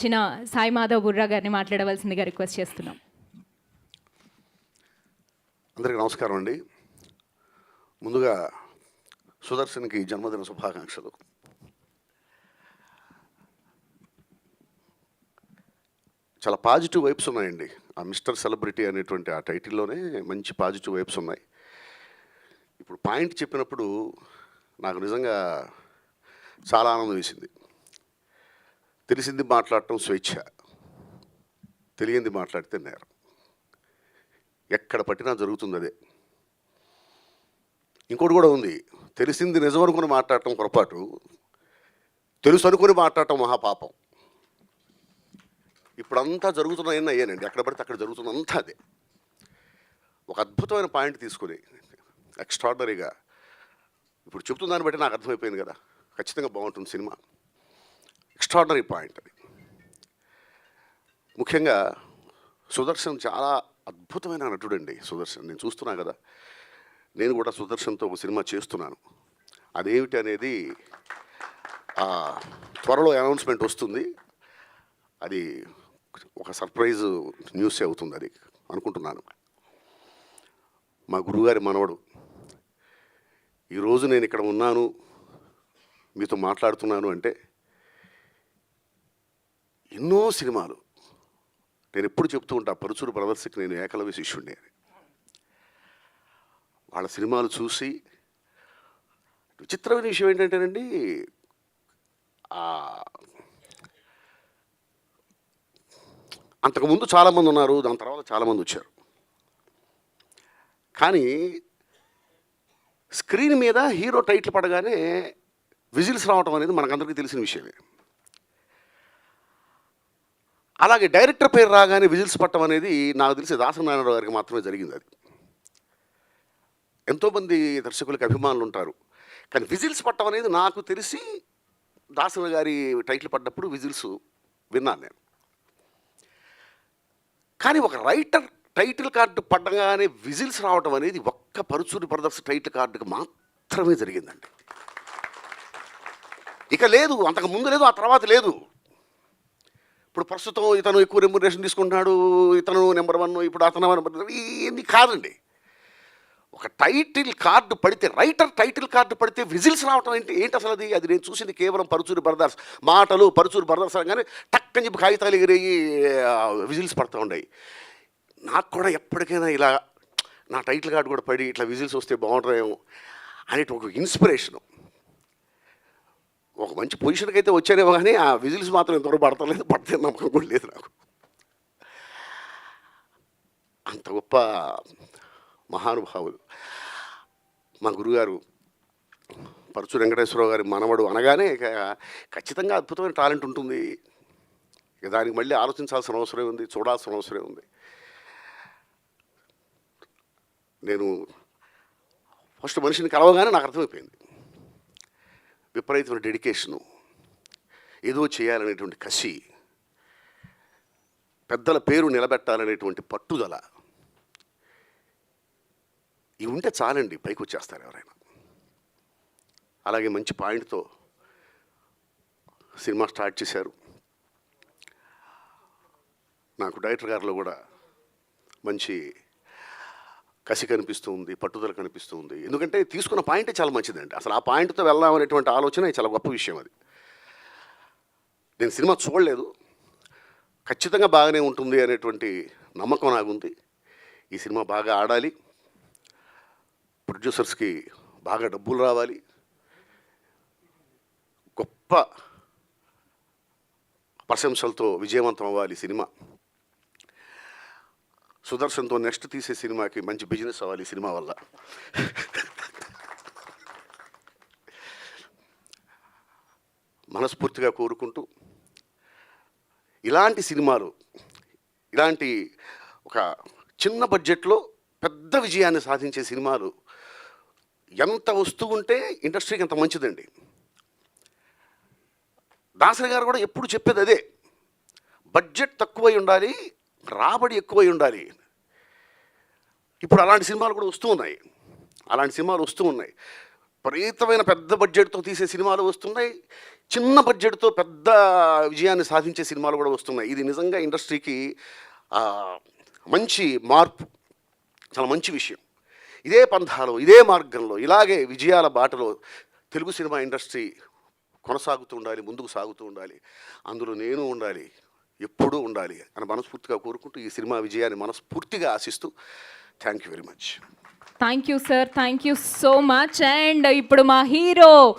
చిన్న సాయి మాధవ్ బుర్రా గారిని మాట్లాడవలసిందిగా రిక్వెస్ట్ చేస్తున్నాం. అందరికీ నమస్కారం అండి. ముందుగా సుదర్శన్కి జన్మదిన శుభాకాంక్షలు. చాలా పాజిటివ్ వైబ్స్ ఉన్నాయండి. ఆ మిస్టర్ సెలబ్రిటీ అనేటువంటి ఆ టైటిల్లోనే మంచి పాజిటివ్ వైబ్స్ ఉన్నాయి. ఇప్పుడు పాయింట్ చెప్పినప్పుడు నాకు నిజంగా చాలా ఆనందం వేసింది. తెలిసింది మాట్లాడటం స్వేచ్ఛ, తెలియంది మాట్లాడితే నేరం. ఎక్కడ పట్టినా జరుగుతుంది అదే. ఇంకోటి కూడా ఉంది, తెలిసింది నిజం అనుకుని మాట్లాడటం పొరపాటు, తెలుసు అనుకుని మాట్లాడటం మహాపాపం. ఇప్పుడంతా జరుగుతున్నాయని అయ్యానండి. ఎక్కడ పడితే అక్కడ జరుగుతున్నంతా అదే. ఒక అద్భుతమైన పాయింట్ తీసుకుని ఎక్స్ట్రాడనరీగా ఇప్పుడు చెప్తున్న దాన్ని బట్టి నాకు అర్థమైపోయింది కదా, ఖచ్చితంగా బాగుంటుంది సినిమా. ఎక్స్ట్రాడనరీ పాయింట్ అది. ముఖ్యంగా సుదర్శన్ చాలా అద్భుతమైన నటుడు అండి. సుదర్శన్ నేను చూస్తున్నా కదా, నేను కూడా సుదర్శన్తో ఒక సినిమా చేస్తున్నాను. అదేమిటి అనేది త్వరలో అనౌన్స్మెంట్ వస్తుంది. అది ఒక సర్ప్రైజ్ న్యూసే అవుతుంది అది అనుకుంటున్నాను. మా గురువుగారి మనవడు. ఈరోజు నేను ఇక్కడ ఉన్నాను, మీతో మాట్లాడుతున్నాను అంటే ఎన్నో సినిమాలు నేను ఎప్పుడు చెప్తూ ఉంటా, పరుచూరు బ్రదర్స్కి నేను ఏకలవ్య శిష్యుడిని అని. వాళ్ళ సినిమాలు చూసి విచిత్రమైన విషయం ఏంటంటేనండి, అంతకుముందు చాలామంది ఉన్నారు, దాని తర్వాత చాలామంది వచ్చారు. కానీ స్క్రీన్ మీద హీరో టైటిల్ పడగానే విజిల్స్ రావటం అనేది మనకందరికీ తెలిసిన విషయమే. అలాగే డైరెక్టర్ పేరు రాగానే విజిల్స్ పట్టడం అనేది నాకు తెలిసి దాసనారాయణరావు గారికి మాత్రమే జరిగింది. అది ఎంతోమంది దర్శకులకి అభిమానులు ఉంటారు, కానీ విజిల్స్ పట్టడం అనేది నాకు తెలిసి దాసన గారి టైటిల్ పడ్డప్పుడు విజిల్స్ విన్నాను నేను. కానీ ఒక రైటర్ టైటిల్ కార్డు పడ్డగానే విజిల్స్ రావడం అనేది ఒక్క పరుచూరి బ్రదర్స్ టైటిల్ కార్డుకి మాత్రమే జరిగిందండి. ఇక లేదు, అంతకు ముందు లేదు, ఆ తర్వాత లేదు. ఇప్పుడు ప్రస్తుతం ఇతను ఎక్కువ రెమ్యునరేషన్ తీసుకుంటున్నాడు, ఇతను నెంబర్ 1, ఇప్పుడు అతను ఇవన్నీ కాదండి. ఒక టైటిల్ కార్డు పడితే, రైటర్ టైటిల్ కార్డు పడితే విజిల్స్ రావటం ఏంటి అసలు అది? అది నేను చూసింది కేవలం పరుచూరి బ్రదర్స్ మాటలు. పరుచూరి బ్రదర్స్ అనగానే టక్కని చెప్పి కాగితాలు ఎగిరేయి విజిల్స్ పడుతూ ఉన్నాయి. నాకు కూడా ఎప్పటికైనా ఇలా నా టైటిల్ కార్డు కూడా పడి ఇట్లా విజిల్స్ వస్తే బాగుంటుందేమో అనేటి ఒక ఇన్స్పిరేషను. ఒక మంచి పొజిషన్కి అయితే వచ్చానేమో, కానీ ఆ విజిల్స్ మాత్రం ఎంతవరకు పడతలేదు, పడితే నమ్మకం కూడా లేదు నాకు. అంత గొప్ప మహానుభావులు మా గురుగారు పరుచూరి వెంకటేశ్వరరావు గారి మనవడు అనగానే ఇక ఖచ్చితంగా అద్భుతమైన టాలెంట్ ఉంటుంది. ఇక దానికి మళ్ళీ ఆలోచించాల్సిన అవసరం ఉంది, చూడాల్సిన అవసరం ఉంది. నేను ఫస్ట్ మనిషిని కలవగానే నాకు అర్థమైపోయింది, విపరీతమైన డెడికేషను, ఏదో చేయాలనేటువంటి కసి, పెద్దల పేరు నిలబెట్టాలనేటువంటి పట్టుదల, ఇవి ఉంటే చాలండి, పైకి వచ్చేస్తారు ఎవరైనా. అలాగే మంచి పాయింట్తో సినిమా స్టార్ట్ చేశారు. నాకు డైరెక్టర్ గారిలో కూడా మంచి కసి కనిపిస్తూ ఉంది, పట్టుదల కనిపిస్తూ ఉంది. ఎందుకంటే తీసుకున్న పాయింటే చాలా మంచిదండి. అసలు ఆ పాయింట్తో వెళ్దాం అనేటువంటి ఆలోచన చాలా గొప్ప విషయం. అది నేను సినిమా చూడలేదు, ఖచ్చితంగా బాగానే ఉంటుంది అనేటువంటి నమ్మకం నాకుంది. ఈ సినిమా బాగా ఆడాలి, ప్రొడ్యూసర్స్కి బాగా డబ్బులు రావాలి, గొప్ప ప్రశంసలతో విజయవంతం అవ్వాలి సినిమా. సుదర్శన్తో నెక్స్ట్ తీసే సినిమాకి మంచి బిజినెస్ అవ్వాలి సినిమా వల్ల. మనస్ఫూర్తిగా కోరుకుంటూ, ఇలాంటి సినిమాలు, ఇలాంటి ఒక చిన్న బడ్జెట్లో పెద్ద విజయాన్ని సాధించే సినిమాలు ఎంత వస్తూ ఉంటే ఇండస్ట్రీకి ఎంత మంచిదండి. దాసరి గారు కూడా ఎప్పుడు చెప్పేది అదే, బడ్జెట్ తక్కువై ఉండాలి, రాబడి ఎక్కువై ఉండాలి. ఇప్పుడు అలాంటి సినిమాలు కూడా వస్తూ ఉన్నాయి. విపరీతమైన పెద్ద బడ్జెట్తో తీసే సినిమాలు వస్తున్నాయి, చిన్న బడ్జెట్తో పెద్ద విజయాన్ని సాధించే సినిమాలు కూడా వస్తున్నాయి. ఇది నిజంగా ఇండస్ట్రీకి మంచి మార్పు, చాలా మంచి విషయం. ఇదే పంథాలో, ఇదే మార్గంలో, ఇలాగే విజయాల బాటలో తెలుగు సినిమా ఇండస్ట్రీ కొనసాగుతూ ఉండాలి, ముందుకు సాగుతూ ఉండాలి. అందులో నేను ఉండాలి, ఎప్పుడూ ఉండాలి అని మనస్ఫూర్తిగా కోరుకుంటూ ఈ సినిమా విజయాన్ని మనస్ఫూర్తిగా ఆశిస్తూ thank you very much. Thank you sir, thank you so much. And ఇప్పుడు మా హీరో